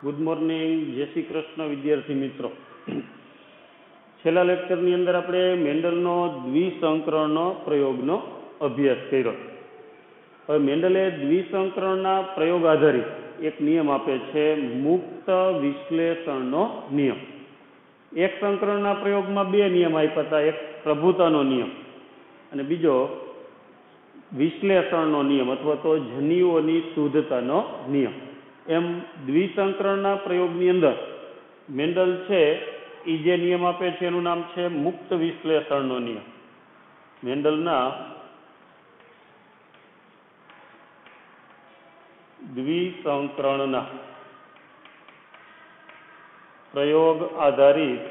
Good morning, જય શ્રી કૃષ્ણ વિદ્યાર્થી મિત્રો. છેલ્લા લેક્ચરની અંદર આપણે મેન્ડલનો દ્વિસંકરણનો પ્રયોગનો અભ્યાસ કર્યો. હવે મેન્ડલે દ્વિસંકરણના પ્રયોગ આધારિત એક નિયમ આપે છે, મુક્ત વિશ્લેષણનો નિયમ. એક સંકરણના પ્રયોગમાં બે નિયમ આપ્યા હતા, એક પ્રભુતાનો નિયમ અને બીજો વિશ્લેષણનો નિયમ અથવા તો જન્યુઓની શુદ્ધતાનો નિયમ. એમ દ્વિસંકરણના પ્રયોગની અંદર મેન્ડલ છે એ જે નિયમ આપે છે એનું નામ છે મુક્ત વિશ્લેષણનો નિયમ. મેન્ડલના દ્વિસંકરણના પ્રયોગ આધારિત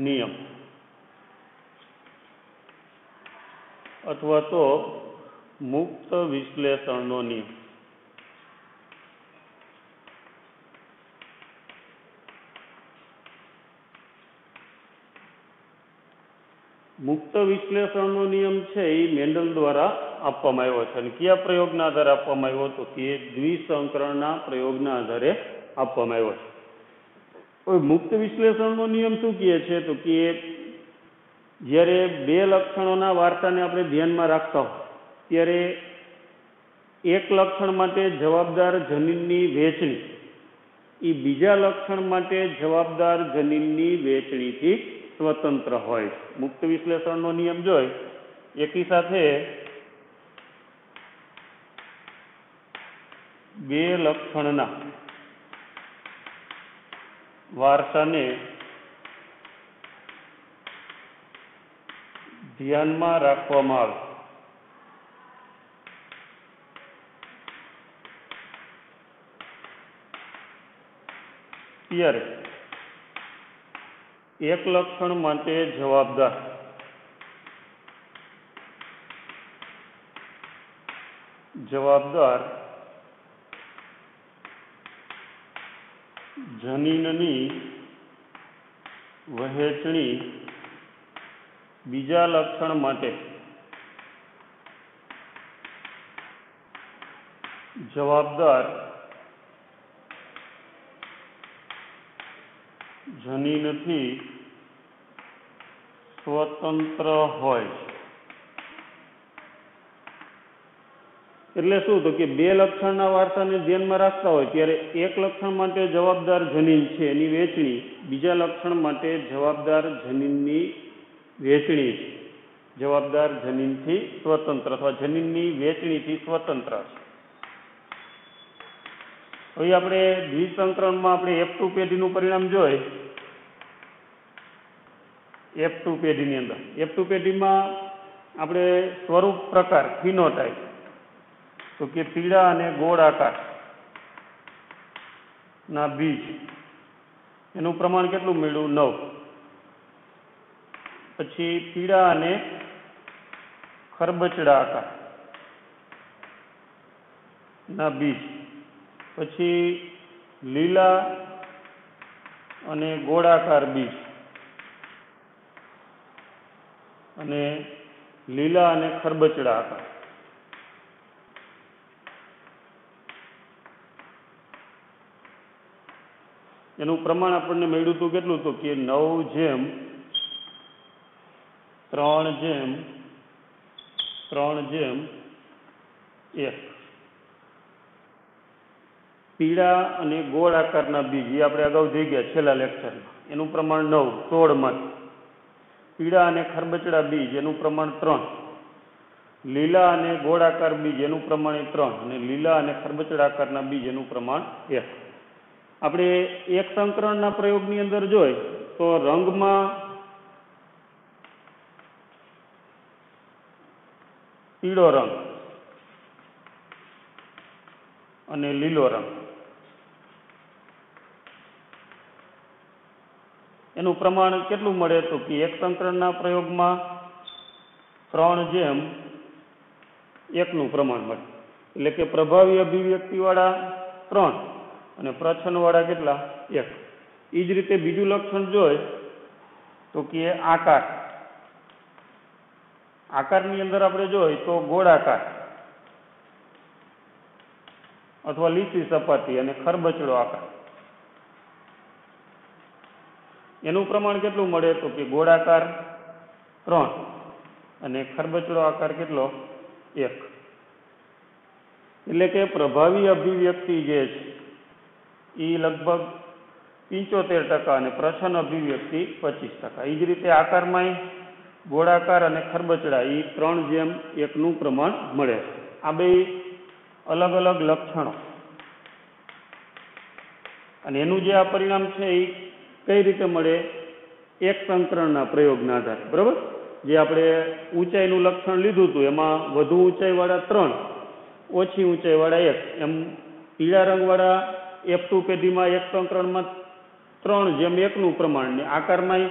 નિયમ અથવા તો મુક્ત વિશ્લેષણનો નિયમ. મુક્ત વિશ્લેષણનો નિયમ છે એ મેન્ડલ દ્વારા આપવામાં આવ્યો છે. અને કયા પ્રયોગના આધારે આપવામાં આવ્યો તો કે દ્વિસંકરણના પ્રયોગના આધારે આપવામાં આવ્યો છે. હવે મુક્ત વિશ્લેષણનો નિયમ શું કહે છે તો કે જ્યારે બે લક્ષણોના વારસાને આપણે ધ્યાનમાં રાખતા હોય ત્યારે એક લક્ષણ માટે જવાબદાર જનીનની વહેંચણી એ બીજા લક્ષણ માટે જવાબદાર જનીનની વહેંચણીથી સ્વતંત્ર હોય. મુક્ત વિશ્લેષણનો નિયમ જોઈ એકી સાથે બે લક્ષણના વારસાને ધ્યાનમાં રાખવામાં આવે ત્યારે એક લક્ષણ માટે જવાબદાર જનીનની વહેંચણી બીજા લક્ષણ માટે જવાબદાર જનીનથી સ્વતંત્ર હોય. એટલે શું તો કે બે લક્ષણના વારસાને ધ્યાનમાં રાખતા હોય ત્યારે એક લક્ષણ માટે જવાબદાર જનીન છે એની વહેંચણી બીજા લક્ષણ માટે જવાબદાર જનીનની વહેંચણી જવાબદાર જનીનથી સ્વતંત્ર અથવા જનીનની વહેંચણીથી સ્વતંત્ર છે. હવે આપણે દ્વિસંકરણમાં આપણે F2 પેઢીનું પરિણામ જોઈ. F2 પેઢીની અંદર F2 પેઢીમાં આપણે સ્વરૂપ પ્રકાર ફિનોટાઇપ તો કે પીળા અને ગોળ આકાર ના બીજ એનું પ્રમાણ કેટલું મળ્યું? 9. પછી પીળા અને ખરબચડા આકાર ના બીજ, પછી લીલા અને ગોળાકાર બીજ અને લીલા અને ખરબચડા આકાર. એનું પ્રમાણ આપણને મળ્યું હતું કેટલું હતું કે 9:3:3:1. પીળા અને ગોળ આકારના બીજ એ આપણે અગાઉ જોઈ ગયા છેલ્લા લેક્ચરમાં. એનું પ્રમાણ 9, 16 પીળા અને ખરબચડા બીજ એનું પ્રમાણ 3, લીલા અને ગોળાકાર બીજ એનું પ્રમાણ 3 અને લીલા અને ખરબચડા આકારના બીજ એનું પ્રમાણ 1. આપણે એક સંકરણના પ્રયોગની અંદર જોઈ તો રંગમાં પીળો રંગ અને લીલો રંગ એનું પ્રમાણ કેટલું મળે તો કે એક સંકરણના પ્રયોગમાં 3:1 પ્રમાણ મળે. એટલે કે પ્રભાવી અભિવ્યક્તિવાળા 3 અને પ્રચ્છન્નવાળા કેટલા? 1. એ જ રીતે બીજું લક્ષણ જોઈ તો કે આકાર આકારની અંદર આપણે જોઈએ તો ગોળાકાર અથવા લીસી સપાટી અને ખરબચડો આકાર. એનું પ્રમાણ કેટલું મળે તો કે ગોળાકાર 3 અને ખરબચડો આકાર કેટલો 1. એટલે કે પ્રભાવી અભિવ્યક્તિ જે છે એ લગભગ 75% અને પ્રસન્ન અભિવ્યક્તિ 25%. એ જ રીતે આકારમાં ગોળાકાર અને ખરબચડા એ 3:1 પ્રમાણ મળે છે. આ બે અલગ અલગ લક્ષણો અને એનું જે આ પરિણામ છે એ કઈ રીતે મળે? એક સંકરણના પ્રયોગના આધારે. બરાબર, જે આપણે ઊંચાઈનું લક્ષણ લીધું હતું એમાં વધુ ઊંચાઈવાળા 3, ઓછી ઊંચાઈવાળા 1, એમ પીળા રંગવાળા F2 પેઢીમાં એક સંકરણમાં 3:1 પ્રમાણ, ને આકારમાં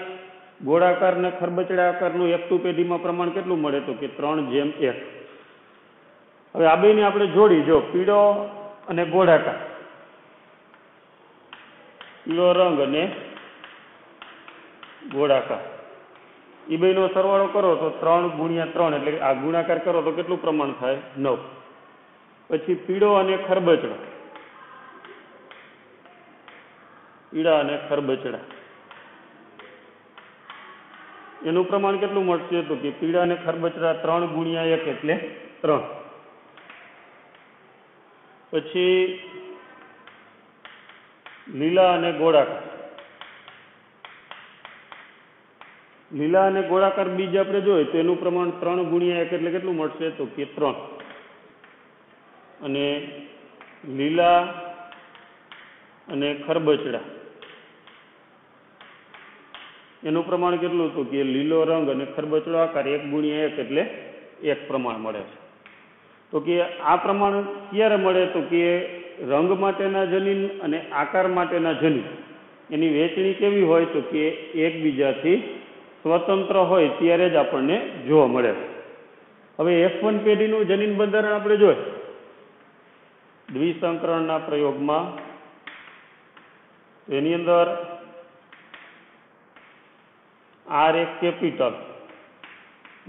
ગોળાકાર ને ખરબચડા આકારનું F2 પેઢીમાં પ્રમાણ કેટલું મળે તો કે 3:1. હવે આ બેને આપણે જોડી, જો પીળો અને ગોળાકાર, પીળો રંગ અને ગોળાકાર, એ બેનો સરવાળો કરો તો 3 × 3, એટલે આ ગુણાકાર કરો તો કેટલું પ્રમાણ થાય? 9. પછી પીળો અને ખરબચડો, પીળા અને ખરબચડા, એનું પ્રમાણ કેટલું મળશે તો કે પીળા અને ખરબચડા 3 × 1 એટલે 3. પછી લીલા અને ગોળાકાર, લીલા અને ગોળાકાર બીજ આપણે જોઈએ તો એનું પ્રમાણ 3 × 1 એટલે કેટલું મળશે તો કે 3. અને લીલા અને ખરબચડા એનું પ્રમાણ કેટલું તો કે લીલો રંગ અને ખરબચડો આકાર 1 × 1 એટલે 1 પ્રમાણ મળે છે. તો કે આ પ્રમાણ ક્યારે મળે તો કે રંગ માટેના જનીન અને આકાર માટેના જનીન એની વહેંચણી કેવી હોય તો કે એકબીજાથી સ્વતંત્ર હોય ત્યારે જ આપણને જોવા મળે. હવે F1 પેઢીનું જનીન બંધારણ આપણે જોઈએ દ્વિસંકરણના પ્રયોગમાં, એની અંદર R એક કેપિટલ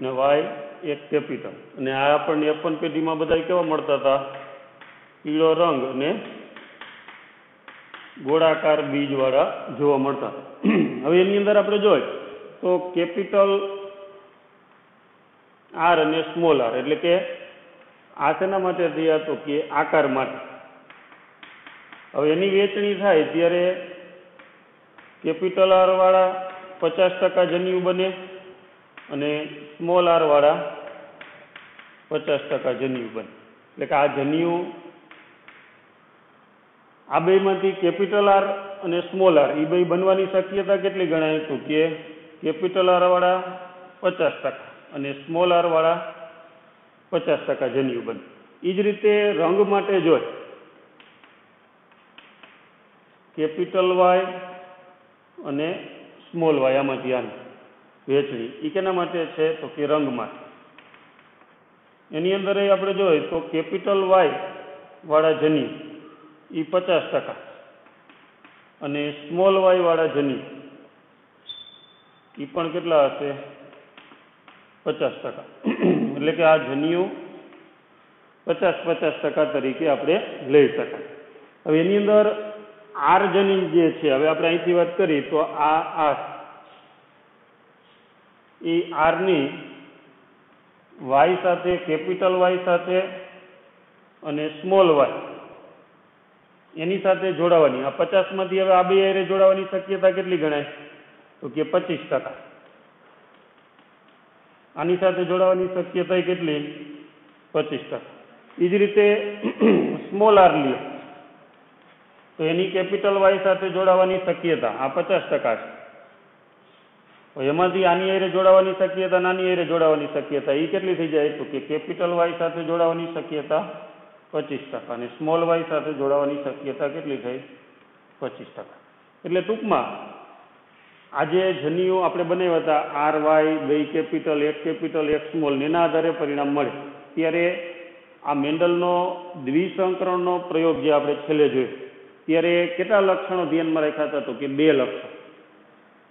ને Y એક કેપિટલ, અને આ આપણને F1 પેઢીમાં બધા કેવા મળતા હતા? પીળો રંગ અને ગોળાકાર બીજવાળા જોવા મળતા હતા. હવે એની અંદર આપણે જોઈએ તો કેપિટલ R અને સ્મોલ r, એટલે કે આ શેના માટે થયા તો કે આકાર માટે. હવે એની વહેંચણી થાય ત્યારે કેપિટલ R વાળા 50% જન્યુ બને અને સ્મોલ r વાળા 50% જન્યુ બને. એટલે કે આ જન્યુ આ બેમાંથી કેપિટલ R અને સ્મોલ r એ બે બનવાની શક્યતા કેટલી ગણાય તો કે કેપિટલ R વાળા 50% અને સ્મોલ r વાળા 50% જન્યુ બને. એ જ રીતે રંગ માટે જોઈએ કેપિટલ Y અને સ્મોલ y, આમાંથી આની વહેંચણી એ કેના માટે છે તો કે રંગ માટે. એની અંદર આપણે જોઈએ તો કેપિટલ Y વાળા જન્યુ એ 50% અને સ્મોલ y વાળા જન્યુ એ પણ કેટલા હશે? 50%. એટલે કે આ જન્યુ 50% તરીકે આપણે લઈ શકાય. હવે એની અંદર R જનીન જે છે, હવે આપણે અહીંથી વાત કરી તો આ R એ R ની Y સાથે, કેપિટલ Y સાથે અને સ્મોલ y એની સાથે જોડાવાની, આ 50માંથી હવે આ બે હારે જોડાવાની શક્યતા કેટલી ગણાય તો કે 25%. આની સાથે જોડાવાની શક્યતા કેટલી? 25%. એ જ રીતે સ્મોલ r લ્યો તો એની કેપિટલ Y સાથે જોડાવાની શક્યતા આ 50% છે. એમાંથી આની હારે જોડાવાની શક્યતા, નાની હારે જોડાવાની શક્યતા એ કેટલી થઈ જાય તો કે કેપિટલ Y સાથે જોડાવાની શક્યતા 25% અને સ્મોલ y સાથે જોડાવાની શક્યતા કેટલી થઈ? 25%. એટલે ટૂંકમાં આ જે જન્યુ આપણે બનાવ્યા હતા R Y, બે કેપિટલ, એક કેપિટલ, એક સ્મોલ, એના આધારે પરિણામ મળે. ત્યારે આ મેન્ડલનો દ્વિસંકરણનો પ્રયોગ જે આપણે છેલ્લે જોયો ત્યારે કેટલા લક્ષણો ધ્યાનમાં રાખ્યા હતા તો કે 2 લક્ષણ.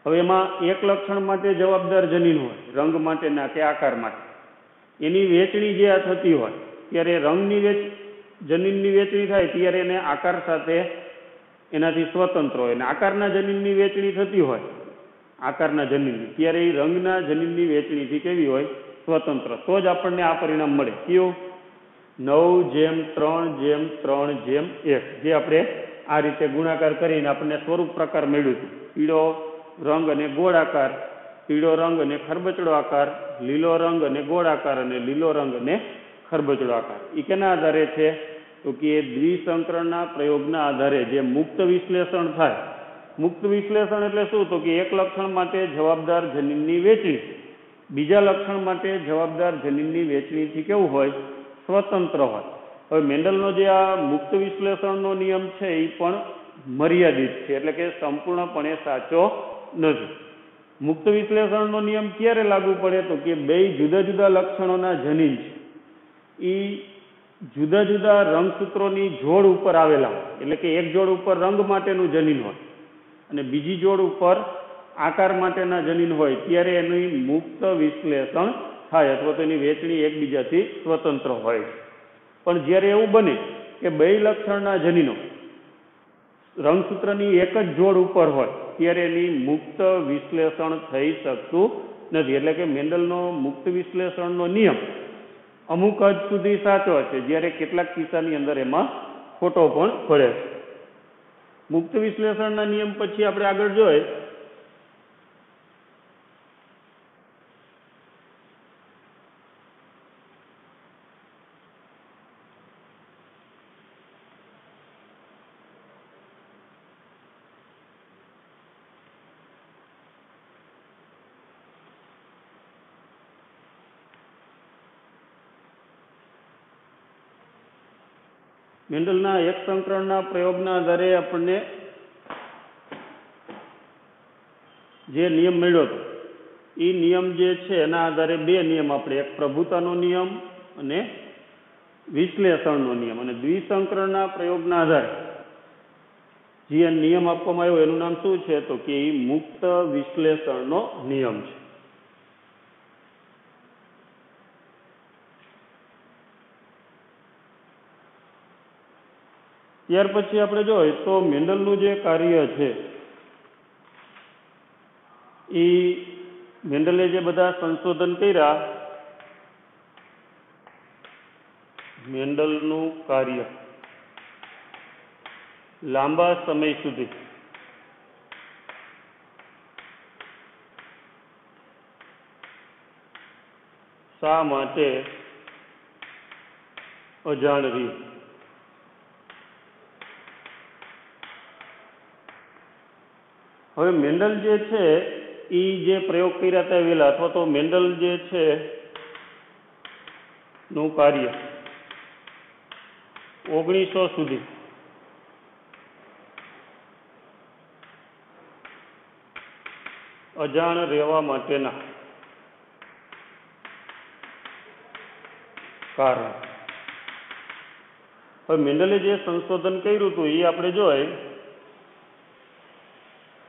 હવે એમાં એક લક્ષણ માટે જવાબદાર જનીન હોય, રંગ માટેના કે આકાર માટે, એની વહેંચણી જે આ થતી હોય ત્યારે રંગની જનીનની વેચણી થાય ત્યારે એને આકાર સાથે એનાથી સ્વતંત્ર હોય, અને આકારના જનીનની વેચણી થતી હોય આકારના જનીનની, ત્યારે એ રંગના જનીનની વેચણીથી કેવી હોય? સ્વતંત્ર. તો જ આપણને આ પરિણામ મળે. કયું? 9:3:3:1, જે આપણે આ રીતે ગુણાકાર કરીને આપણને સ્વરૂપ પ્રકાર મળ્યું હતું. પીળો રંગ અને ગોળ આકાર, પીળો રંગ અને ખરબચડો આકાર, લીલો રંગ અને ગોળ આકાર, અને લીલો રંગ અને ખરબચડો આકાર. એ કેના આધારે છે? તો કે દ્વિસંકરણના પ્રયોગના આધારે જે મુક્ત વિશ્લેષણ થાય. મુક્ત વિશ્લેષણ એટલે શું? તો કે એક લક્ષણ માટે જવાબદાર જનીનની વેચણી બીજા લક્ષણ માટે જવાબદાર જનીનની વેચણીથી કેવું હોય? સ્વતંત્ર હોય. હવે મેન્ડલનો જે આ મુક્ત વિશ્લેષણનો નિયમ છે એ પણ મર્યાદિત છે, એટલે કે સંપૂર્ણપણે સાચો નથી. મુક્ત વિશ્લેષણનો નિયમ ક્યારે લાગુ પડે? તો કે બે જુદા જુદા લક્ષણોના જનીન છે એ જુદા જુદા રંગસૂત્રોની જોડ ઉપર આવેલા હોય. એટલે કે એક જોડ ઉપર રંગ માટેનું જનીન હોય અને બીજી જોડ ઉપર આકાર માટેના જનીન હોય, ત્યારે એનું મુક્ત વિશ્લેષણ થાય અથવા તો એની વેચણી એકબીજાથી સ્વતંત્ર હોય. પણ જ્યારે એવું બને કે બે લક્ષણના જનીનો રંગસૂત્રની એક જ જોડ ઉપર હોય, ત્યારે એની મુક્ત વિશ્લેષણ થઈ શકતું નથી. એટલે કે મેન્ડલનો મુક્ત વિશ્લેષણનો નિયમ અમુક હદ સુધી સાચો છે, જ્યારે કેટલાક કિસ્સાની અંદર એમાં ખોટો પણ પડે છે. મુક્ત વિશ્લેષણના નિયમ પછી આપણે આગળ જોઈએ મેન્ડલના એક સંકરણના પ્રયોગના આધારે આપણને જે નિયમ મળ્યો હતો એ નિયમ જે છે એના આધારે બે નિયમ આપણે, એક પ્રભુતાનો નિયમ અને વિશ્લેષણનો નિયમ. અને દ્વિસંકરણના પ્રયોગના આધારે જે નિયમ આપવામાં આવ્યો એનું નામ શું છે? તો કે એ મુક્ત વિશ્લેષણનો નિયમ છે. ત્યાર પછી આપણે જોઈએ તો મેન્ડલનું જે કાર્ય છે એ મેન્ડલે જે બધા સંશોધન કર્યા, મેન્ડલનું કાર્ય લાંબા સમય સુધી શા માટે અજાણ રહ્યું? હવે મેન્ડલ જે છે એ જે પ્રયોગ કર્યા હતા વહેલા, અથવા તો મેન્ડલ જે છે નું કાર્ય 1900 સુધી અજાણ રહેવા માટેના કારણ. હવે મેન્ડલે જે સંશોધન કર્યું હતું એ આપણે જોઈએ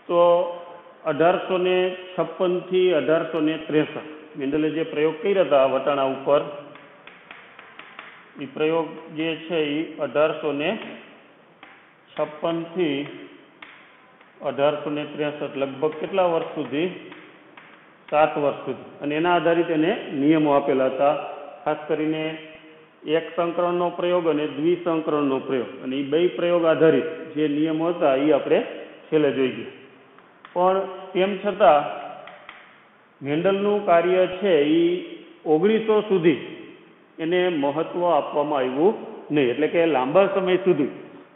તો 1856 થી 1863 મેન્ડલે જે પ્રયોગ કર્યા હતા વટાણા ઉપર, એ પ્રયોગ જે છે એ 1856 થી 1863, લગભગ કેટલા વર્ષ સુધી? 7 વર્ષ સુધી. અને એના આધારિત એને નિયમો આપેલા હતા, ખાસ કરીને એક સંકરણનો પ્રયોગ અને દ્વિસંકરણનો પ્રયોગ. અને એ બે પ્રયોગ આધારિત જે નિયમો હતા એ આપણે છેલ્લે જોઈ ગયા. પણ તેમ છતાં મેન્ડલનું કાર્ય છે એ 1900 સુધી એને મહત્વ આપવામાં આવ્યું નહીં. એટલે કે લાંબા સમય સુધી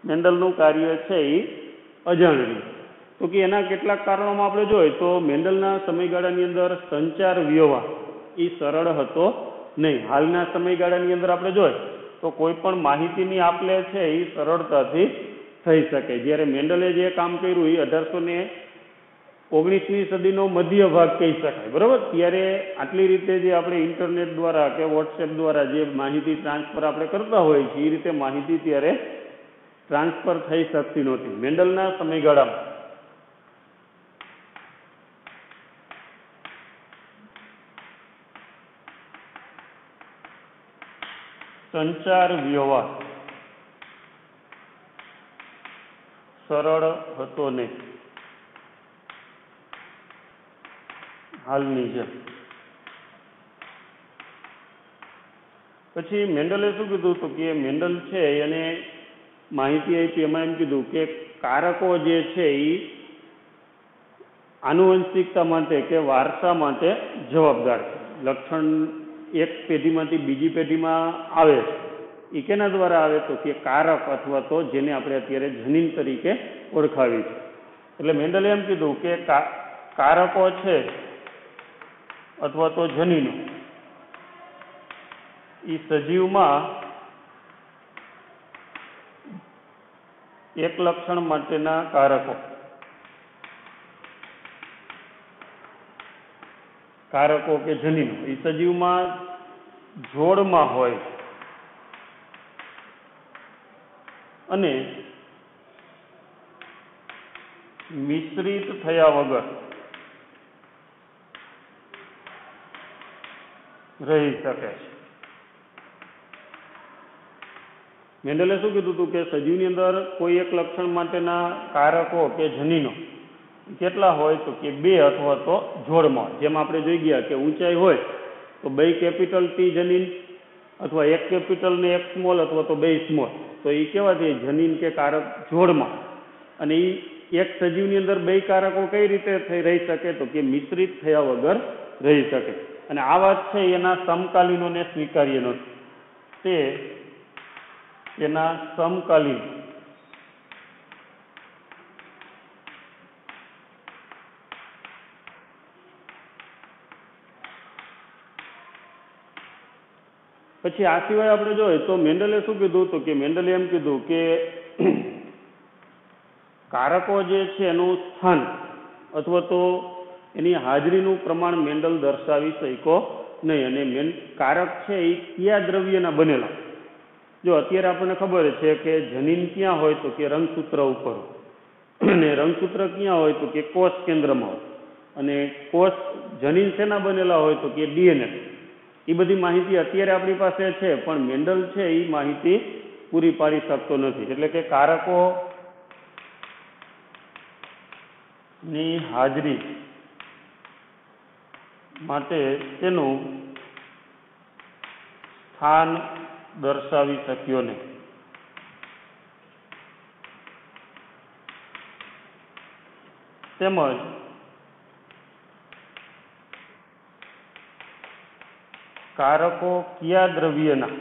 મેન્ડલનું કાર્ય છે એ અજાણ રહ્યું. તો કે એના કેટલાક કારણોમાં આપણે જોઈએ તો મેન્ડલના સમયગાળાની અંદર સંચાર વ્યવહાર એ સરળ હતો નહીં. હાલના સમયગાળાની અંદર આપણે જોઈએ તો કોઈ પણ માહિતીની આપ-લે છે એ સરળતાથી થઈ શકે. જ્યારે મેન્ડલે જે કામ કર્યું એ 1819મી સદીનો મધ્ય ભાગ કહી શકાય, બરાબર. ત્યારે આટલી રીતે જે આપણે ઇન્ટરનેટ દ્વારા કે વોટ્સએપ દ્વારા જે માહિતી ટ્રાન્સફર આપણે કરતા હોય છે એ રીતે માહિતી ત્યારે ટ્રાન્સફર થઈ શકતી નહોતી. મેન્ડલના સમયગાળામાં સંચાર વ્યવહાર સરળ હતો નહીં, હાલની જેમ. પછી મેન્ડલે શું કીધું હતું કે મેન્ડલ છે એને માહિતી આપી, એમાં એમ કીધું કે કારકો જે છે એ આનુવંશિકતા માટે કે વારસા માટે જવાબદાર છે. લક્ષણ એક પેઢીમાંથી બીજી પેઢીમાં આવે છે, એ કેના દ્વારા આવે તો કે કારક અથવા તો જેને આપણે અત્યારે જનીન તરીકે ઓળખાવી છે. એટલે મેન્ડલે એમ કીધું કે કારકો છે અથવા તો જનીનો એ સજીવમાં એક લક્ષણ માટેના કારકો કે જનીનો એ સજીવમાં જોડમાં હોય અને મિશ્રિત થયા વગર રહી શકે છે. મેન્ડલે શું કીધું હતું કે સજીવની અંદર કોઈ એક લક્ષણ માટેના કારકો કે જનીનો કેટલા હોય તો કે 2 અથવા તો જોડમાં. જેમ આપણે જોઈ ગયા કે ઊંચાઈ હોય તો 2 કેપિટલ ટી જનીન અથવા 1 કેપિટલ ને 1 સ્મોલ અથવા તો 2 સ્મોલ, તો એ કેવા છે જનીન કે કારક જોડમાં. અને એ એક સજીવની અંદર 2 કારકો કઈ રીતે રહી શકે તો કે મિશ્રિત થયા વગર રહી શકે. અને આ વાત છે એના સમકાલીનોને સ્વીકાર્ય નથી. તે એના સમકાલીન પછી આ સિવાય આપણે જોઈએ તો મેન્ડલે શું કીધું તો કે મેન્ડલે એમ કીધું કે કારકો જે છે એનું સ્થાન અથવા તો એની હાજરીનું પ્રમાણ મેન્ડલ દર્શાવી શક્યો નહીં. અને કારક છે એ કયા દ્રવ્યના બનેલા. જો અત્યારે આપણને ખબર છે કે જનીન ક્યાં હોય તો કે રંગસૂત્ર ઉપર, અને રંગસૂત્ર ક્યાં હોય તો કે કોષ કેન્દ્રમાં હોય, અને કોષ જનીન શેના બનેલા હોય તો કે ડીએનએ. એ બધી માહિતી અત્યારે આપણી પાસે છે, પણ મેન્ડલ છે એ માહિતી પૂરી પાડી શકતો નથી. એટલે કે કારકો ની હાજરી માટે તેનું સ્થાન દર્શાવી શક્યો નહીં. તેમજ કારકો કયા દ્રવ્યના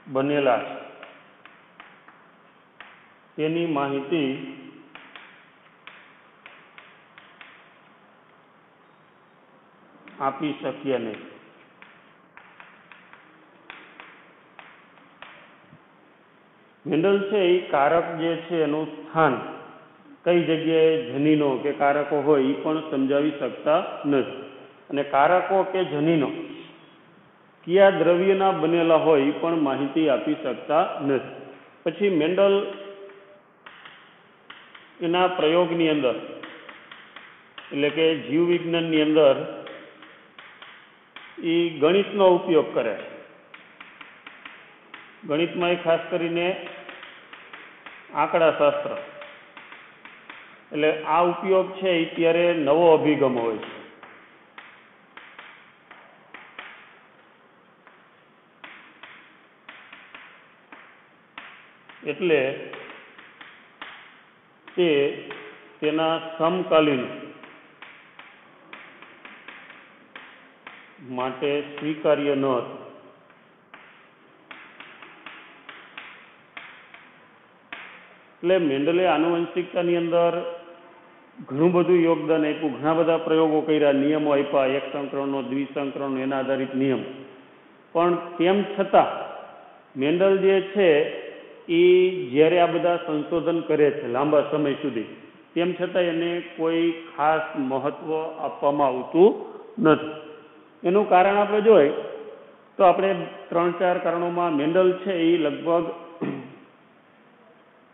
બનેલા છે તેની માહિતી આપી શક્યા નહીં. મેન્ડલ છે એ કારક જે છે એનું સ્થાન કઈ જગ્યાએ જનીનો કે કારકો હોય એ પણ સમજાવી શકતા નથી. અને કારકો કે જનીનો કયા દ્રવ્યના બનેલા હોય એ પણ માહિતી આપી શકતા નથી. પછી મેન્ડલ એના પ્રયોગની અંદર એટલે કે જીવ વિજ્ઞાનની અંદર એ ગણિતનો ઉપયોગ કરે. ગણિતમાં એ ખાસ કરીને આંકડાશાસ્ત્ર, એટલે આ ઉપયોગ છે એ ત્યારે નવો અભિગમ હોય છે. એટલે તે તેના સમકાલીન માટે સ્વીકાર્ય ન હતું. એટલે મેન્ડલે આનુવંશિકતાની અંદર ઘણું બધું યોગદાન આપ્યું, ઘણા બધા પ્રયોગો કર્યા, નિયમો આપ્યા, એક સંકરણનો, દ્વિસંકરણનો, એના આધારિત નિયમ. પણ તેમ છતાં મેન્ડલ જે છે એ જ્યારે આ બધા સંશોધન કરે છે લાંબા સમય સુધી, તેમ છતાં એને કોઈ ખાસ મહત્વ આપવામાં આવતું નથી. એનું કારણ આપણે જોઈએ તો આપણે 3-4 કારણોમાં મેન્ડલ છે એ લગભગ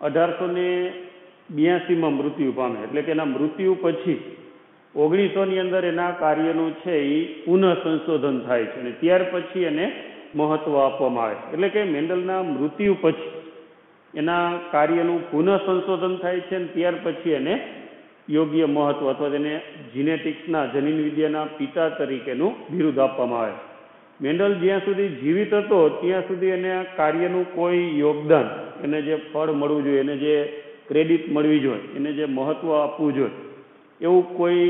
1882માં મૃત્યુ પામે. એટલે કે એના મૃત્યુ પછી 1900ની અંદર એના કાર્યનું છે એ પુનઃ સંશોધન થાય છે અને ત્યાર પછી એને મહત્વ આપવામાં આવે છે. એટલે કે મેન્ડલના મૃત્યુ પછી એના કાર્યનું પુનઃ સંશોધન થાય છે અને ત્યાર પછી એને યોગ્ય મહત્વ અથવા તેને જીનેટિક્સના જનીન વિદ્યાના પિતા તરીકેનું બિરુદ આપવામાં આવે. મેન્ડલ જ્યાં સુધી જીવિત હતો ત્યાં સુધી એને કાર્યનું કોઈ યોગદાન, એને જે ફળ મળવું જોઈએ, એને જે ક્રેડિટ મળવી જોઈએ, એને જે મહત્વ આપવું જોઈએ, એવું કોઈ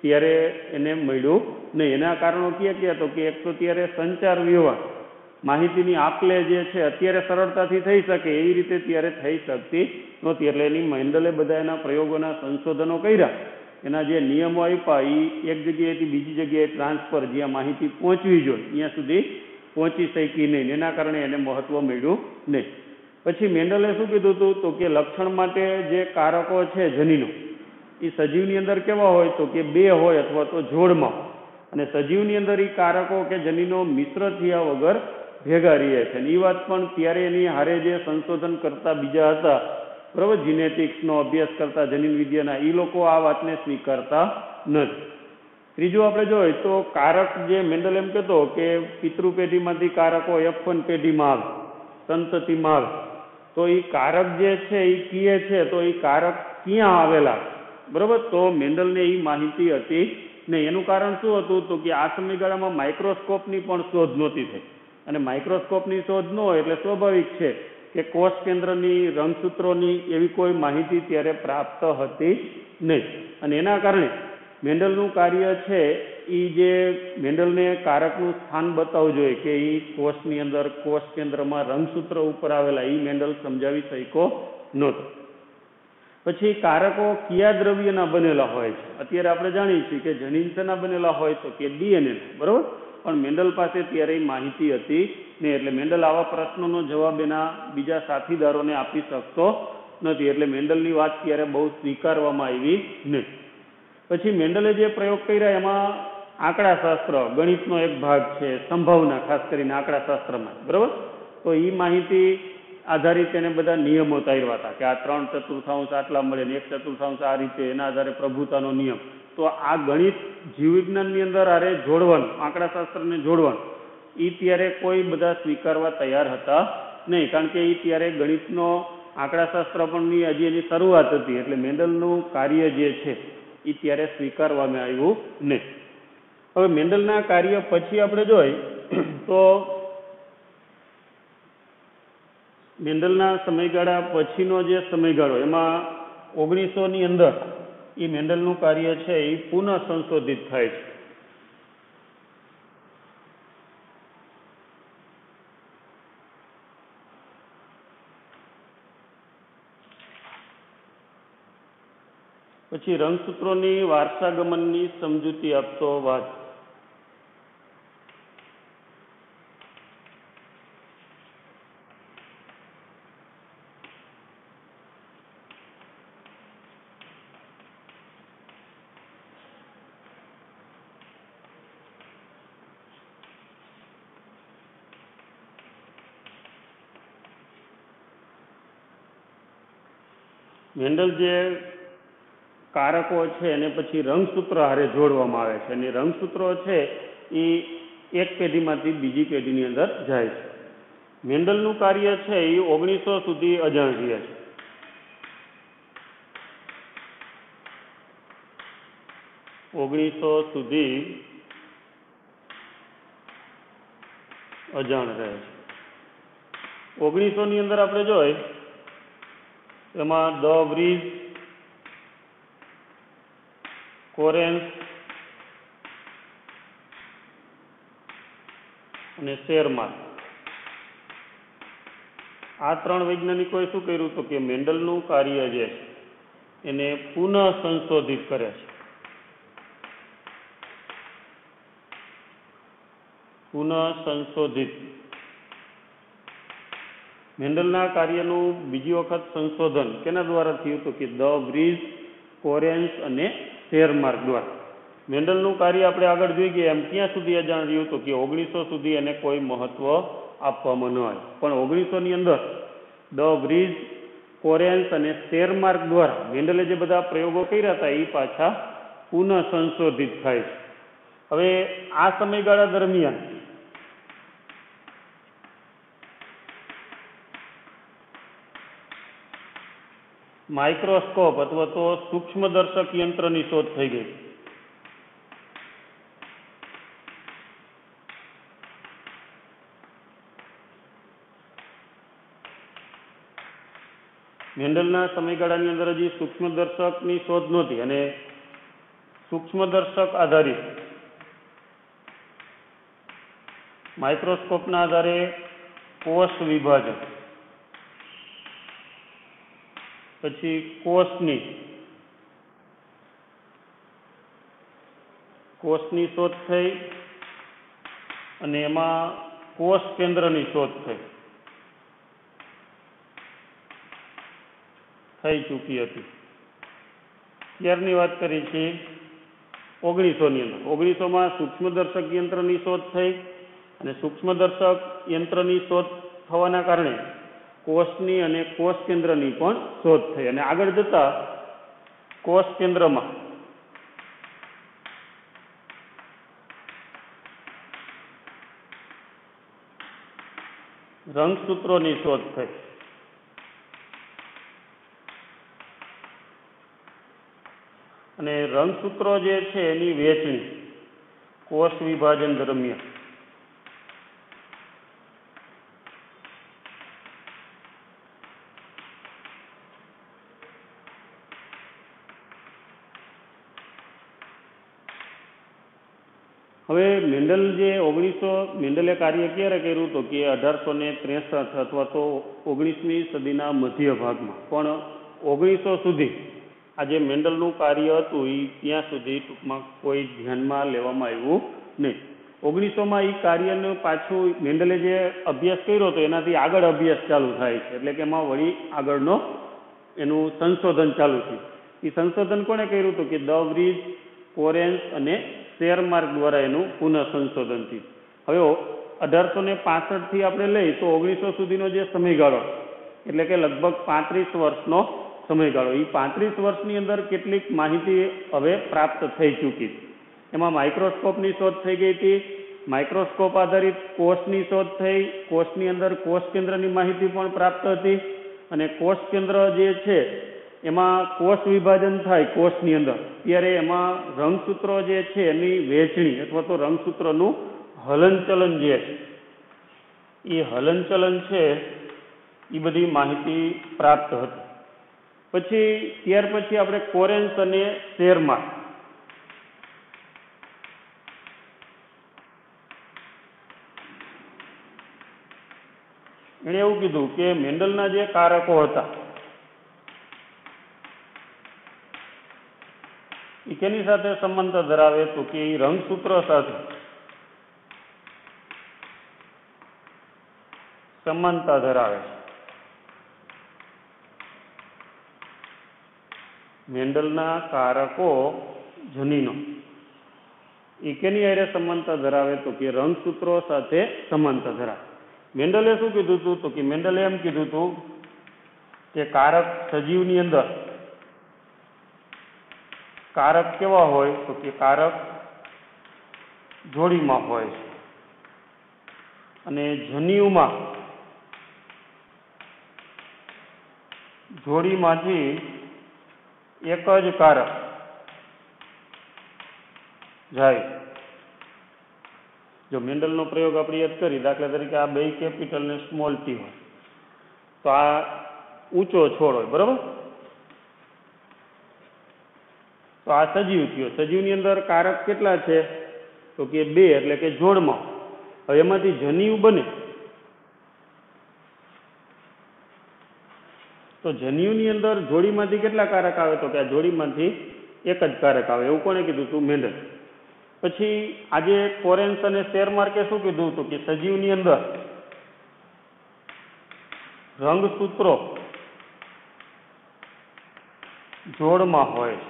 ત્યારે એને મળ્યું નહીં. એના કારણો ક્યાં તો કે એક તો ત્યારે સંચાર વ્યવહાર, માહિતીની આપ-લે જે છે અત્યારે સરળતાથી થઈ શકે એવી રીતે ત્યારે થઈ શકતી નહોતી. એટલે એની મેન્ડલે બધા એના પ્રયોગોના સંશોધનો કર્યા, એના જે નિયમો આપ્યા એ એક જગ્યાએથી બીજી જગ્યાએ ટ્રાન્સફર, જ્યાં માહિતી પહોંચવી જોઈએ ત્યાં સુધી પહોંચી શકી નહીં. એના કારણે એને મહત્વ મળ્યું નહીં. પછી મેન્ડલે શું કીધું હતું તો કે લક્ષણ માટે જે કારકો છે જનીનો, એ સજીવની અંદર કેવા હોય તો કે 2 હોય અથવા તો જોડમાં, અને સજીવની અંદર એ કારકો કે જનીનો મિશ્ર થયા વગર ભેગા રહે છે. એ વાત પણ ત્યારે એની હારે જે સંશોધન કરતા બીજા હતા, બરાબર, જીનેટિક્સનો અભ્યાસ કરતા જનીન વિદ્યાના, એ લોકો આ વાતને સ્વીકારતા નથી. ત્રીજું આપણે જોઈએ તો કારક જે મેન્ડલ એમ કહેતો કે પિતૃ પેઢીમાંથી કારકો F1 પેઢીમાં આવે, સંતતિમાં આવે, તો એ કારક જે છે એ કીએ છે તો એ કારક ક્યાં આવેલા, બરાબર, તો મેન્ડલને એ માહિતી હતી નહીં. એનું કારણ શું હતું તો કે આ સમયગાળામાં માઇક્રોસ્કોપની પણ શોધ નહોતી થઈ, અને માઇક્રોસ્કોપની શોધ ન હોય એટલે સ્વાભાવિક છે કે કોષ કેન્દ્રની, રંગસૂત્રોની એવી કોઈ માહિતી ત્યારે પ્રાપ્ત હતી નહીં. અને એના કારણે મેન્ડલનું કાર્ય છે એ જે મેન્ડલને કારકનું સ્થાન બતાવવું જોઈએ કે એ કોષની અંદર, કોષ કેન્દ્રમાં રંગસૂત્ર ઉપર આવેલા, એ મેન્ડલ સમજાવી શક્યો નહોતો. પછી કારકો કયા દ્રવ્યના બનેલા હોય છે? અત્યારે આપણે જાણીએ છીએ કે જનીન શેના બનેલા હોય તો કે DNA, બરાબર, પણ મેન્ડલ પાસે ત્યારે એ માહિતી હતી નહીં. એટલે મેન્ડલ આવા પ્રશ્નોનો જવાબ એના બીજા સાથીદારોને આપી શકતો નથી. એટલે મેન્ડલની વાત ત્યારે બહુ સ્વીકારવામાં આવી નહીં. પછી મેન્ડલે જે પ્રયોગ કર્યા એમાં આંકડાશાસ્ત્ર, ગણિતનો એક ભાગ છે, સંભાવના, ખાસ કરીને આંકડાશાસ્ત્રમાં, બરાબર, તો એ માહિતી આધારિત એને બધા નિયમો તાર્યા હતા કે આ 3/4 આટલા મળે ને 1/4 આ રીતે, એના આધારે પ્રભુતાનો નિયમ. તો આ ગણિત જીવવિજ્ઞાનની અંદર આરે જોડવાનું, આંકડાશાસ્ત્રને જોડવાનું, એ ત્યારે કોઈ બધા સ્વીકારવા તૈયાર હતા નહીં. કારણ કે એ ત્યારે ગણિતનો, આંકડાશાસ્ત્ર પણ હજી એની શરૂઆત હતી. એટલે મેન્ડલનું કાર્ય જે છે એ ત્યારે સ્વીકારવામાં આવ્યું નહીં. હવે મેન્ડલના કાર્ય પછી આપણે જોઈએ તો મેન્ડલના સમયગાળા પછીનો જે સમયગાળો, એમાં 1900ની અંદર એ મેન્ડલનું કાર્ય છે એ પુનઃ સંશોધિત થાય છે. પછી રંગસૂત્રોની વારસાગમનની સમજૂતી આપતો વાત. મેન્ડલ જે કારકો છે એને પછી રંગસૂત્ર હારે જોડવામાં આવે છે, અને રંગસૂત્રો છે એ એક પેઢીમાંથી બીજી પેઢીની અંદર જાય છે. મેન્ડલનું કાર્ય છે એ 1900 સુધી અજાણ રહે છે. સુધી અજાણ રહે છે. 1900ની અંદર આપણે જોઈએ એમાં દ વ્રીઝ, કોરેન્સ અને શેરમાર્ક, આ 3 વૈજ્ઞાનિકોએ શું કર્યું તો કે મેન્ડલનું કાર્ય જે છે એને પુનઃ સંશોધિત કરે છે. પુનઃ સંશોધિત મેન્ડલના કાર્યનું બીજી વખત સંશોધન કેના દ્વારા થયું તો કે દ વ્રીઝ, કોરેન્સ અને શેરમાર્ક દ્વારા. મેન્ડલનું કાર્ય આપણે આગળ જોઈ ગયા એમ ક્યાં સુધી અજાણ રહ્યું તો કે 1900 સુધી એને કોઈ મહત્વ આપવામાં ન આવ્યું. પણ 1900ની અંદર દ વ્રીઝ, કોરેન્સ અને શેરમાર્ક દ્વારા મેન્ડલે જે બધા પ્રયોગો કર્યા હતા એ પાછા પુનઃ સંશોધિત થાય છે. હવે આ સમયગાળા દરમિયાન માઇક્રોસ્કોપ અથવા તો સૂક્ષ્મદર્શક યંત્રની શોધ થઈ ગઈ. મેન્ડલના સમયગાળાની અંદર હજી સૂક્ષ્મદર્શકની શોધ નહોતી અને સૂક્ષ્મદર્શક આધારિત માઇક્રોસ્કોપના આધારે કોષ વિભાજન, પછી કોષની શોધ થઈ અને એમાં કોષ કેન્દ્રની શોધ થઈ ચૂકી હતી. ત્યારની વાત કરી છે 1900ની અંદર. 1900માં સૂક્ષ્મદર્શક યંત્રની શોધ થઈ અને સૂક્ષ્મદર્શક યંત્રની શોધ થવાના કારણે કોષની અને કોષ કેન્દ્રની પણ શોધ થઈ અને આગળ જતા કોષ કેન્દ્રમાં રંગસૂત્રોની શોધ થઈ. અને રંગસૂત્રો જે છે એની વહેંચણી કોષ વિભાજન દરમિયાન હવે મેન્ડલે કાર્ય ક્યારે કર્યું તો કે 1863 અથવા તો 19મી સદીના મધ્ય ભાગમાં. પણ 1900 સુધી આ જે મેન્ડલનું કાર્ય હતું એ ત્યાં સુધી ટૂંકમાં કોઈ ધ્યાનમાં લેવામાં આવ્યું નહીં. 1900માં એ કાર્યનું પાછું મેન્ડલે જે અભ્યાસ કર્યો હતો એનાથી આગળ અભ્યાસ ચાલુ થાય છે, એટલે કે એમાં વળી આગળનો એનું સંશોધન ચાલુ થયું. એ સંશોધન કોણે કર્યું હતું કે દ વ્રીજ, કોરેન્સ અને શેરમાર્ક દ્વારા એનું પુનઃ સંશોધન થયું. હવે 1865થી આપણે લઈ તો 1900 સુધીનો જે સમયગાળો એટલે કે લગભગ 35 વર્ષનો સમયગાળો. એ 35 વર્ષની અંદર કેટલીક માહિતી હવે પ્રાપ્ત થઈ ચૂકી. એમાં માઇક્રોસ્કોપની શોધ થઈ ગઈ હતી, માઇક્રોસ્કોપ આધારિત કોષની શોધ થઈ, કોષની અંદર કોષ કેન્દ્રની માહિતી પણ પ્રાપ્ત હતી અને કોષ કેન્દ્ર જે છે એમાં કોષ વિભાજન થાય કોષની અંદર ત્યારે એમાં રંગસૂત્રો જે છે એની વહેંચણી અથવા તો રંગસૂત્રનું હલનચલન જે છે એ હલનચલન છે એ બધી માહિતી પ્રાપ્ત હતી. ત્યાર પછી આપણે કોરેન્સ અને શેરમાર્ક એણે એવું કીધું કે મેન્ડલના જે કારકો હતા એ કેની સાથે સમાંતર ધરાવે તો કે એ રંગસૂત્ર સાથે સમાનતા ધરાવે છે. મેન્ડલના કારકો જનીનો એ કેની હારે સમાનતા ધરાવે તો કે રંગસૂત્રો સાથે સમાનતા ધરાવે. મેન્ડલે શું કીધું હતું તો કે મેન્ડલે એમ કીધું હતું કે કારક સજીવની અંદર કારક કેવા હોય તો કે કારક જોડીમાં હોય છે અને જન્યુમાં જોડીમાંથી એક જ કારક જાય. જો મેન્ડલનો પ્રયોગ આપણે યાદ કરી, દાખલા તરીકે આ બે કેપિટલ ને સ્મોલ ટી હોય તો આ ઊંચો છોડ હોય, બરાબર? તો આ સજીવ થયો. સજીવની અંદર કારક કેટલા છે તો કે 2, એટલે કે જોડમાં. હવે એમાંથી જન્યુ બને તો જન્યુની અંદર જોડીમાંથી કેટલા કારક આવે તો કે આ જોડીમાંથી એક જ કારક આવે. એવું કોણે કીધું હતું? મેન્ડલ. પછી આજે કોરેન્સ અને શેરમાર્કે શું કીધું હતું કે સજીવની અંદર રંગસૂત્રો જોડમાં હોય છે.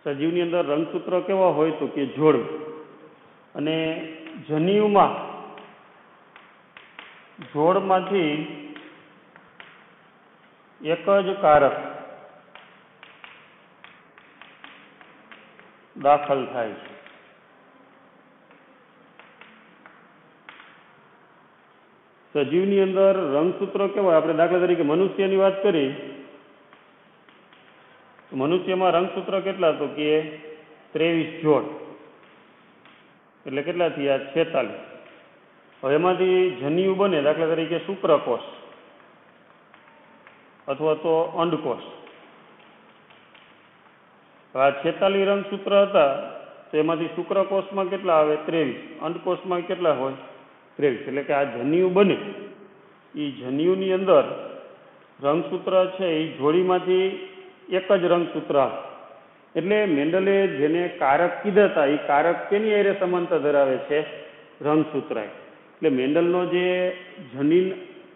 સજીવની અંદર રંગસૂત્રો કેવા હોય તો કે જોડ, અને જન્યુમાં જોડમાંથી એક જ કારક દાખલ થાય છે. સજીવની અંદર રંગસૂત્રો કેવા હોય? આપણે દાખલા તરીકે મનુષ્યની વાત કરી, મનુષ્યમાં રંગસૂત્ર કેટલા? તો કે 23 જોડ, એટલે કેટલા થયા? 46. હવે એમાંથી જન્યુ બને, દાખલા તરીકે શુક્રકોષ અથવા તો અંડકોષ. આ 46 રંગસૂત્ર હતા, તો એમાંથી શુક્રકોષમાં કેટલા આવે? 23. અંડકોષમાં કેટલા હોય? 23. એટલે કે આ જન્યુ બને, એ જન્યુની અંદર રંગસૂત્ર છે એ જોડીમાંથી એક જ રંગસૂત્ર આવે. એટલે મેન્ડલે જેને કારક કીધા હતા, એ કારક કેની હારે સમાનતા ધરાવે છે? રંગસૂત્ર. એટલે મેન્ડલનો જે જનીન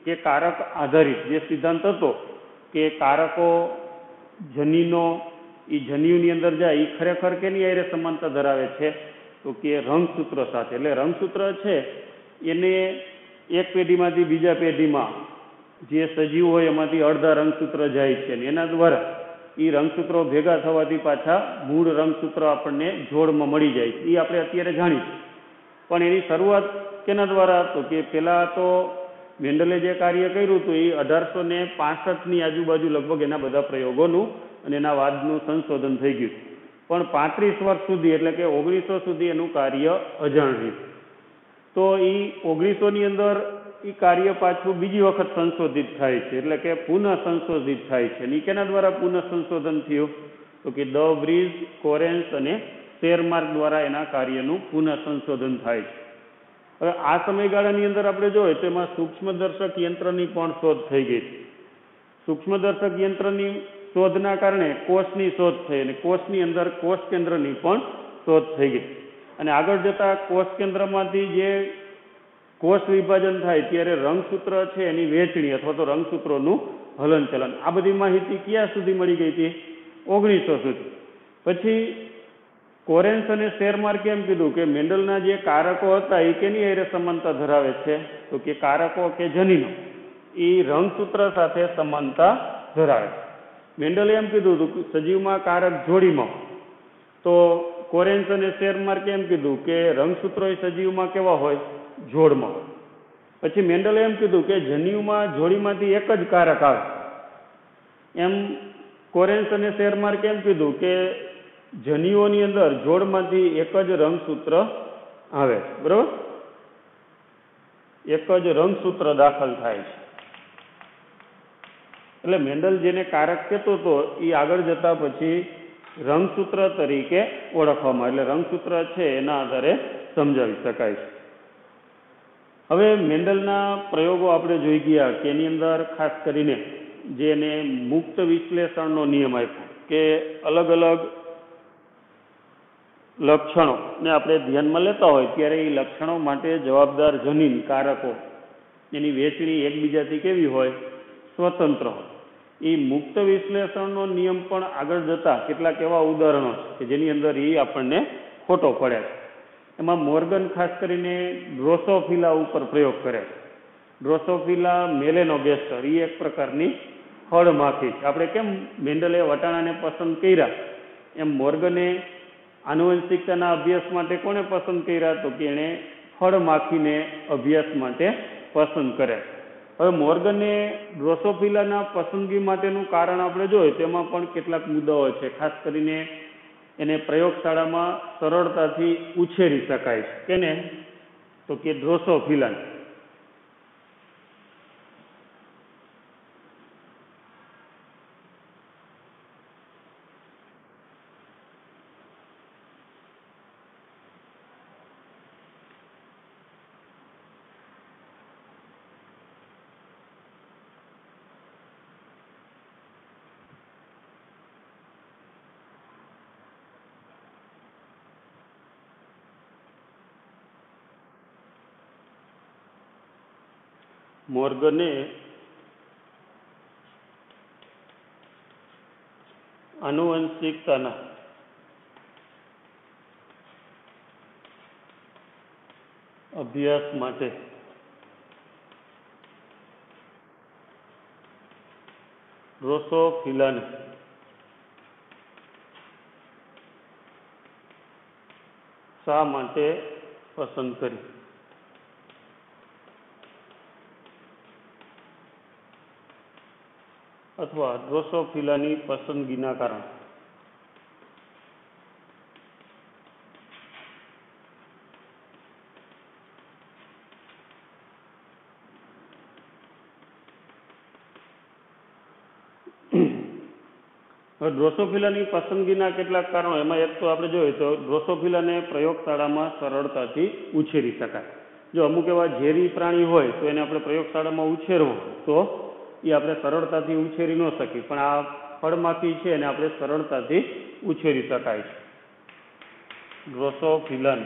કે કારક આધારિત જે સિદ્ધાંત હતો કે કારકો જનીનો એ જન્યુની અંદર જાય, એ ખરેખર કેની હારે સમાનતા ધરાવે છે? તો કે રંગસૂત્ર સાથે. એટલે રંગસૂત્ર છે એને એક પેઢીમાંથી બીજા પેઢીમાં જે સજીવ હોય એમાંથી અડધા રંગસૂત્ર જાય છે, અને એના દ્વારા એ રંગસૂત્રો ભેગા થવાથી પાછા મૂળ રંગસૂત્ર આપણને જોડમાં મળી જાય છે. એ આપણે અત્યારે જાણીશું. પણ એની શરૂઆત કેના દ્વારા? તો કે પહેલાં તો મેન્ડલે જે કાર્ય કર્યું હતું એ 1865ની આજુબાજુ લગભગ એના બધા પ્રયોગોનું અને એના વાદનું સંશોધન થઈ ગયું. પણ 35 વર્ષ સુધી, એટલે કે 1900 સુધી એનું કાર્ય અજાણ રહ્યું. તો એ 1900ની અંદર એ કાર્ય પાછું બીજી વખત સંશોધિત થાય છે, એટલે કે પુનઃ સંશોધિત થાય છે. અને એ કેના દ્વારા પુનઃ સંશોધન થયું? તો કે દ વ્રીઝ, કોરેન્સ અને શેરમાર્ક દ્વારા એના કાર્યનું પુનઃ સંશોધન થાય છે. હવે આ સમયગાળાની અંદર આપણે જોઈએ તો એમાં સૂક્ષ્મદર્શક યંત્રની પણ શોધ થઈ ગઈ છે. સૂક્ષ્મદર્શક યંત્રની શોધના કારણે કોષની શોધ થઈ, અને કોષની અંદર કોષ કેન્દ્રની પણ શોધ થઈ ગઈ. અને આગળ જતા કોષ કેન્દ્રમાંથી જે કોષ વિભાજન થાય ત્યારે રંગસૂત્ર છે એની વહેંચણી અથવા તો રંગસૂત્રોનું હલનચલન, આ બધી માહિતી ક્યાં સુધી મળી ગઈ હતી? 1900 સુધી. પછી કોરેન્સ અને શેરમાર્કે એમ કીધું કે મેન્ડલના જે કારકો હતા એ કેની હારે સમાનતા ધરાવે છે? તો કે કારકો કે જનીનો એ રંગસૂત્ર સાથે સમાનતા ધરાવે છે. મેન્ડલે એમ કીધું હતું કે સજીવમાં કારક જોડીમાં, તો કોરેન્સ અને શેરમાર્કે એમ કીધું કે રંગસૂત્રો એ સજીવમાં કેવા હોય? જોડમાં. પછી મેન્ડલે એમ કીધું કે જન્યુમાં જોડીમાંથી એક જ કારક આવે. એમ કોરેન્સ અને શેરમાર્કે એમ કીધું કે જન્યુઓની અંદર જોડમાંથી એક જ રંગસૂત્ર આવે. બરોબર? એક જ રંગસૂત્ર દાખલ થાય છે. એટલે મેન્ડલ જેને કારક કહેતો હતો એ આગળ જતા પછી રંગસૂત્ર તરીકે ઓળખવામાં, એટલે રંગસૂત્ર છે એના આધારે સમજાવી શકાય છે. હવે મેન્ડલના પ્રયોગો આપણે જોઈ ગયા કે એની અંદર ખાસ કરીને જેને મુક્ત વિશ્લેષણનો નિયમ આપ્યો કે અલગ અલગ લક્ષણો ને આપણે ધ્યાનમાં લેતા હોય ત્યારે એ લક્ષણો માટે જવાબદાર જનીન કારકો એની વહેંચણી એકબીજાથી કેવી હોય? સ્વતંત્ર હોય. એ મુક્ત વિશ્લેષણનો નિયમ પણ આગળ જતા કેટલાક એવા ઉદાહરણો છે કે જેની અંદર એ આપણને ખોટો પડે છે. એમાં મોર્ગન ખાસ કરીને ડ્રોસોફિલા ઉપર પ્રયોગ કરે છે. ડ્રોસોફિલા મેલેનોગેસ્ટર એ એક પ્રકારની ફળમાખી છે. આપણે કેમ મેન્ડલે વટાણાને પસંદ કર્યા, એમ મોર્ગને આનુવંશિકતાના અભ્યાસ માટે કોને પસંદ કર્યા? તો કે એણે ફળમાખીને અભ્યાસ માટે પસંદ કરે. હવે મોર્ગને ડ્રોસોફિલાના પસંદગી માટેનું કારણ આપણે જોઈએ તેમાં પણ કેટલાક મુદ્દાઓ છે. ખાસ કરીને એને પ્રયોગશાળામાં સરળતાથી ઉછેરી શકાય છે. કેને? તો કે ડ્રોસોફિલાને. મોર્ગને આનુવંશિકતાના અભ્યાસ માટે ડ્રોસોફિલાને શા માટે પસંદ કરી? અથવા ડ્રોસોફિલાની પસંદગીના કારણે. હવે ડ્રોસોફિલાની પસંદગીના કેટલાક કારણો, એમાં એક તો આપણે જોઈએ તો ડ્રોસોફિલાને પ્રયોગશાળામાં સરળતાથી ઉછેરી શકાય. જો અમુક એવા ઝેરી પ્રાણી હોય તો એને આપણે પ્રયોગશાળામાં ઉછેરવો તો એ આપણે સરળતાથી ઉછેરી ન શકીએ, પણ આ ફળમાંથી છે એને આપણે સરળતાથી ઉછેરી શકાય છે. ડ્રોસોફિલન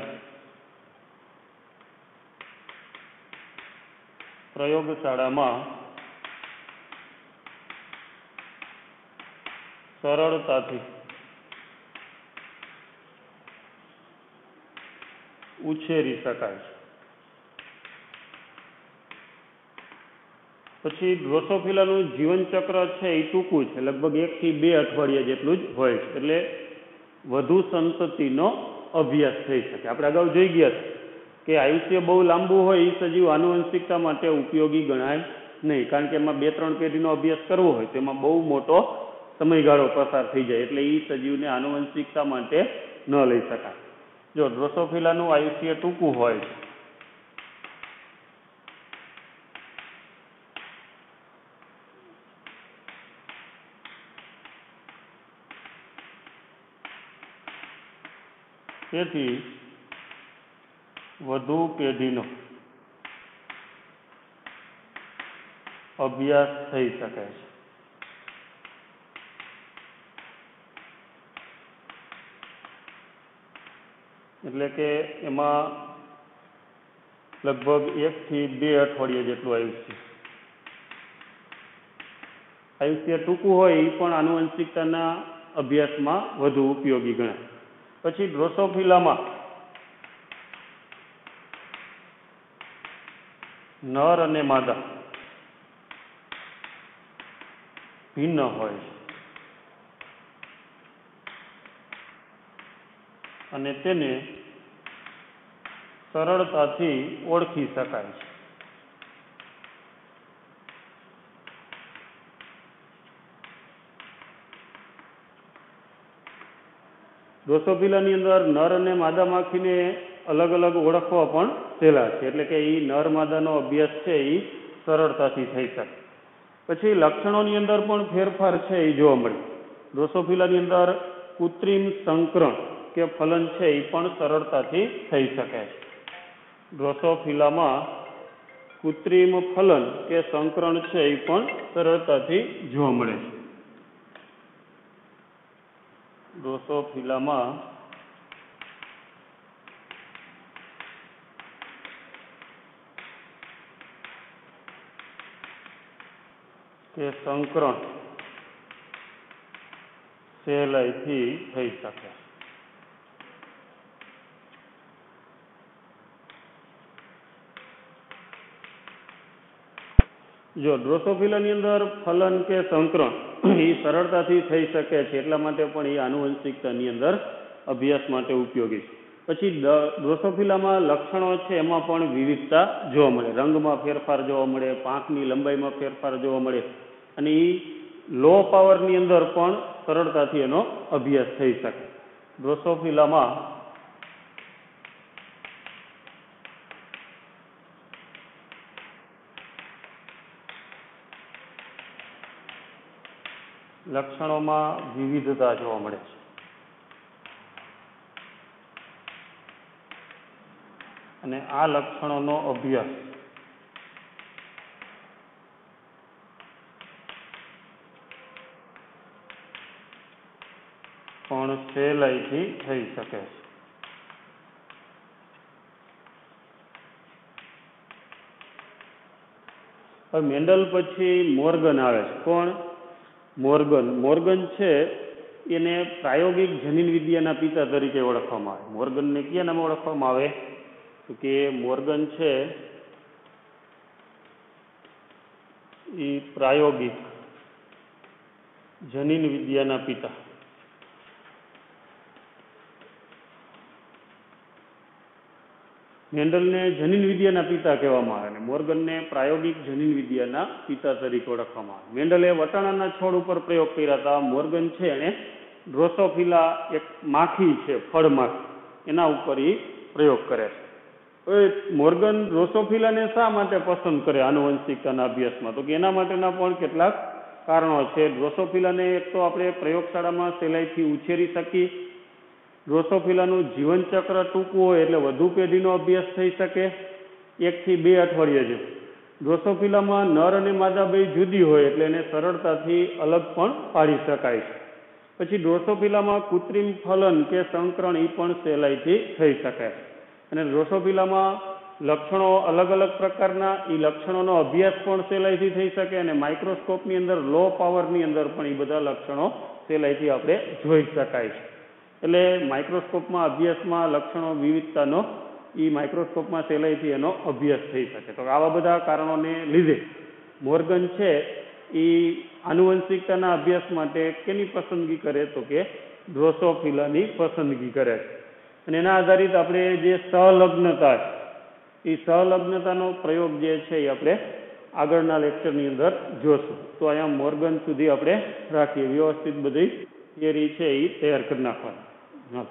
પ્રયોગશાળામાં સરળતાથી ઉછેરી શકાય છે. પછી ડ્રોસોફિલાનું જીવનચક્ર છે એ ટૂંકું છે, લગભગ 1 થી 2 અઠવાડિયા જેટલું જ હોય છે, એટલે વધુ સંતતિનો અભ્યાસ થઈ શકે. આપણે અગાઉ જોઈ ગયા કે આયુષ્ય બહુ લાંબુ હોય એ સજીવ આનુવંશિકતા માટે ઉપયોગી ગણાય નહીં, કારણ કે એમાં 2-3 પેઢીનો અભ્યાસ કરવો હોય તો એમાં બહુ મોટો સમયગાળો પસાર થઈ જાય, એટલે એ સજીવને આનુવંશિકતા માટે ન લઈ શકાય. જો ડ્રોસોફિલાનું આયુષ્ય ટૂંકું હોય છે, તેથી વધુ પેઢીનો અભ્યાસ થઈ શકે છે. એટલે કે એમાં લગભગ 1 થી 2 અઠવાડિયા જેટલું આયુષ્ય ટૂંકું હોય એ પણ આનુવંશિકતાના અભ્યાસમાં વધુ ઉપયોગી ગણાય. પછી ડ્રોસોફિલામાં નર અને માદા ભિન્ન હોય છે અને તેને સરળતાથી ઓળખી શકાય છે. ડ્રોસોફિલાની અંદર નર અને માદા માખીને અલગ અલગ ઓળખવા પણ સહેલા છે, એટલે કે એ નર માદાનો અભ્યાસ છે એ સરળતાથી થઈ શકે. પછી લક્ષણોની અંદર પણ ફેરફાર છે એ જોવા મળે. ડ્રોસોફિલાની અંદર કૃત્રિમ સંકરણ કે ફલન છે એ પણ સરળતાથી થઈ શકે છે. ડ્રોસોફિલામાં કૃત્રિમ ફલન કે સંકરણ છે એ પણ સરળતાથી જોવા મળે છે. ડ્રોસોફિલામાં કે સંકરણ સહેલાઈથી થઈ શકે. જો ડ્રોસોફિલાની અંદર ફલન કે સંકરણ એ સરળતાથી થઈ શકે છે, એટલા માટે પણ એ આનુવંશિકતાની અંદર અભ્યાસ માટે ઉપયોગી છે. પછી ડ્રોસોફિલામાં લક્ષણો છે એમાં પણ વિવિધતા જોવા મળે. રંગમાં ફેરફાર જોવા મળે, પાંખની લંબાઈમાં ફેરફાર જોવા મળે, અને એ લો પાવરની અંદર પણ સરળતાથી એનો અભ્યાસ થઈ શકે. ડ્રોસોફિલામાં લક્ષણોમાં વિવિધતા જોવા મળે છે. અને આ લક્ષણોનો અભ્યાસ પણ સહેલાઈથી થઈ શકે છે. હવે મેન્ડલ પછી મોર્ગન આવે છે. કોણ? મોર્ગન છે એને પ્રાયોગિક જનીન વિદ્યાના પિતા તરીકે ઓળખવામાં આવે. મોર્ગનને કયા નામે ઓળખવામાં આવે? તો કે મોર્ગન છે એ પ્રાયોગિક જનીન વિદ્યાના પિતા. મેન્ડલને જનીન વિદ્યાના પિતા કહેવામાં આવે અને મોર્ગનને પ્રાયોગિક જનીન વિદ્યાના પિતા તરીકે ઓળખવામાં આવે. મેન્ડલે વટાણાના છોડ ઉપર પ્રયોગ કર્યા હતા. મોર્ગન છે એણે ડ્રોસોફિલા એક માખી છે, ફળ માખી, એના ઉપર એ પ્રયોગ કરે છે. હવે મોર્ગન ડ્રોસોફિલાને શા માટે પસંદ કરે આનુવંશિકતાના અભ્યાસમાં? તો કે એના માટેના પણ કેટલાક કારણો છે. ડ્રોસોફિલાને એક તો આપણે પ્રયોગશાળામાં સહેલાઈથી ઉછેરી શકીએ. ડ્રોસોફિલાનું જીવનચક્ર ટૂંકું હોય એટલે વધુ પેઢીનો અભ્યાસ થઈ શકે, 1 થી 2 અઠવાડિયા જેવું. ડ્રોસોફિલામાં નર અને માદા બે જુદી હોય એટલે એને સરળતાથી અલગ પણ પાડી શકાય છે. પછી ડ્રોસોફિલામાં કૃત્રિમ ફલન કે સંકરણ એ પણ સહેલાઈથી થઈ શકે અને ડ્રોસોફિલામાં લક્ષણો અલગ અલગ પ્રકારના, એ લક્ષણોનો અભ્યાસ પણ સહેલાઈથી થઈ શકે અને માઇક્રોસ્કોપની અંદર લો પાવરની અંદર પણ એ બધા લક્ષણો સહેલાઈથી આપણે જોઈ શકાય છે. એટલે માઇક્રોસ્કોપમાં અભ્યાસમાં લક્ષણો વિવિધતાનો એ માઇક્રોસ્કોપમાં સહેલાઈથી એનો અભ્યાસ થઈ શકે. તો આવા બધા કારણોને લીધે મોર્ગન છે એ આનુવંશિકતાના અભ્યાસ માટે કેની પસંદગી કરે? તો કે ડ્રોસોફિલાની પસંદગી કરે છે. અને એના આધારિત આપણે જે સહલગ્નતા છે એ સહલગ્નતાનો પ્રયોગ જે છે એ આપણે આગળના લેક્ચરની અંદર જોશું. તો અહીંયા મોર્ગન સુધી આપણે રાખીએ. વ્યવસ્થિત બધી થિયરી છે એ તૈયાર કરી નાખવાની. હા.